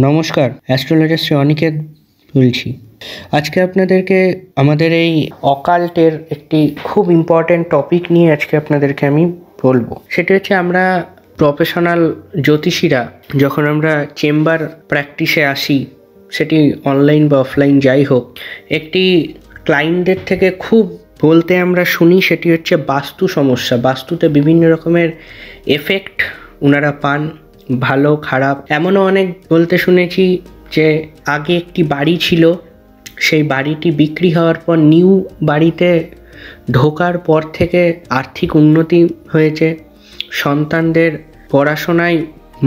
নমস্কার, অ্যাস্ট্রোলজার শ্রী অনিকেত বলছি। আজকে আপনাদেরকে আমাদের এই অকাল্টের একটি খুব ইম্পর্ট্যান্ট টপিক নিয়ে আজকে আপনাদেরকে আমি বলবো। সেটি হচ্ছে আমরা প্রফেশনাল জ্যোতিষীরা যখন আমরা চেম্বার প্র্যাকটিসে আসি, সেটি অনলাইন বা অফলাইন যাই হোক, একটি ক্লায়েন্টদের থেকে খুব বলতে আমরা শুনি সেটি হচ্ছে বাস্তু সমস্যা। বাস্তুতে বিভিন্ন রকমের এফেক্ট ওনারা পান, ভালো খারাপ। এমনও অনেক বলতে শুনেছি যে আগে একটি বাড়ি ছিল, সেই বাড়িটি বিক্রি হওয়ার পর নিউ বাড়িতে ঢোকার পর থেকে আর্থিক উন্নতি হয়েছে, সন্তানদের পড়াশোনায়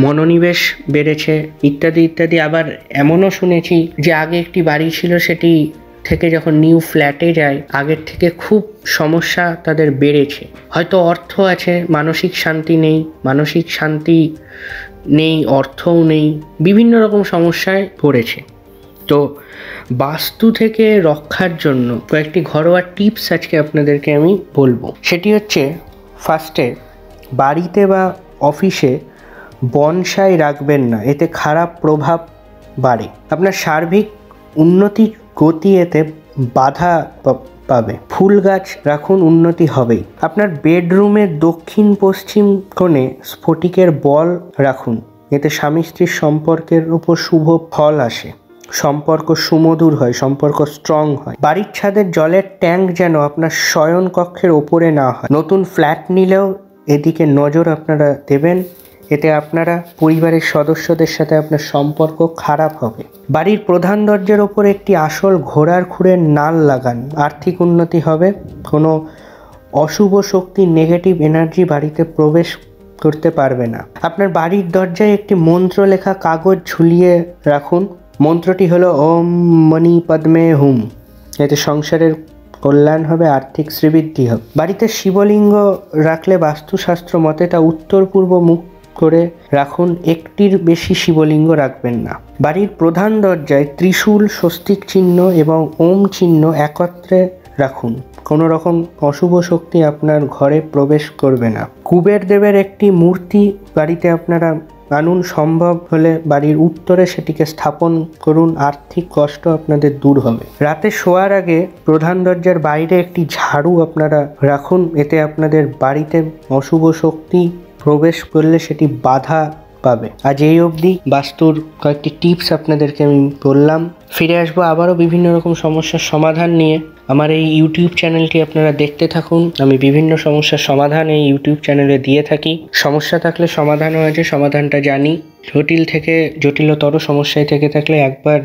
মনোনিবেশ বেড়েছে ইত্যাদি ইত্যাদি। আবার এমনও শুনেছি যে আগে একটি বাড়ি ছিল, সেটি থেকে যখন নিউ ফ্ল্যাটে যায় আগের থেকে খুব সমস্যা তাদের বেড়েছে। হয়তো অর্থ আছে, মানসিক শান্তি নেই, মানসিক শান্তি নেই, অর্থও নেই, বিভিন্ন রকম সমস্যায় পড়েছে। তো বাস্তু থেকে রক্ষার জন্য কয়েকটি ঘরোয়া টিপস আজকে আপনাদেরকে আমি বলবো। সেটি হচ্ছে, ফার্স্টে বাড়িতে বা অফিসে বনসাই রাখবেন না, এতে খারাপ প্রভাব বাড়ে। আপনার সার্বিক উন্নতি গতি এতে বাধা পাবে। ফুল গাছ রাখুন, উন্নতি হবেই। আপনার বেডরুমের দক্ষিণ পশ্চিম কোণে স্ফটিকের বল রাখুন, এতে স্বামী স্ত্রীর সম্পর্কের উপর শুভ ফল আসে, সম্পর্ক সুমধুর হয়, সম্পর্ক স্ট্রং হয়। বাড়ির ছাদের জলের ট্যাঙ্ক যেন আপনার শয়ন কক্ষের ওপরে না হয়। নতুন ফ্ল্যাট নিলেও এদিকে নজর আপনারা দেবেন, এতে আপনারা পরিবারের সদস্যদের সাথে আপনার সম্পর্ক খারাপ হবে। বাড়ির প্রধান দরজার ওপর একটি আসল ঘোড়ার খুঁড়ের নাল লাগান, আর্থিক উন্নতি হবে। কোনো অশুভ শক্তি, নেগেটিভ এনার্জি বাড়িতে প্রবেশ করতে পারবে না। আপনার বাড়ির দরজায় একটি মন্ত্র লেখা কাগজ ঝুলিয়ে রাখুন, মন্ত্রটি হলো ওম মণি পদ্মে হুম, এতে সংসারের কল্যাণ হবে, আর্থিক শ্রীবৃদ্ধি হবে। বাড়িতে শিবলিঙ্গ রাখলে বাস্তুশাস্ত্র মতে তা উত্তর পূর্ব মুখ করে রাখুন, একটির বেশি শিবলিঙ্গ রাখবেন না। বাড়ির প্রধান দরজায় ত্রিশূল, স্বস্তিক চিহ্ন এবং ওম চিহ্ন একত্রে রাখুন, কোনো রকম অশুভ শক্তি আপনার ঘরে প্রবেশ করবে না। কুবের দেবের একটি মূর্তি বাড়িতে আপনারা আনুন, সম্ভব হলে বাড়ির উত্তরে সেটিকে স্থাপন করুন, আর্থিক কষ্ট আপনাদের দূর হবে। রাতে শোয়ার আগে প্রধান দরজার বাইরে একটি ঝাড়ু আপনারা রাখুন, এতে আপনাদের বাড়িতে অশুভ শক্তি প্রবেশ করলে সেটি বাধা পাবে। আজ এই অবধি বাস্তুর কয়েকটি টিপস আপনাদেরকে আমি বললাম। ফিরে আসবো আবারও বিভিন্ন রকম সমস্যার সমাধান নিয়ে। আমার এই ইউটিউব চ্যানেলটি আপনারা দেখতে থাকুন, আমি বিভিন্ন সমস্যার সমাধান এই ইউটিউব চ্যানেলে দিয়ে থাকি। সমস্যা থাকলে সমাধানও আছে, সমাধানটা জানি। জটিল থেকে জটিলতর সমস্যায় থেকে থাকলে একবার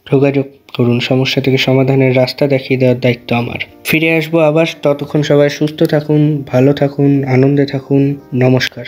যোগাযোগ করুন, সমস্যা থেকে সমাধানের রাস্তা দেখিয়ে দেওয়ার দায়িত্ব আমার। ফিরে আসবো আবার, ততক্ষণ সবাই সুস্থ থাকুন, ভালো থাকুন, আনন্দে থাকুন। নমস্কার।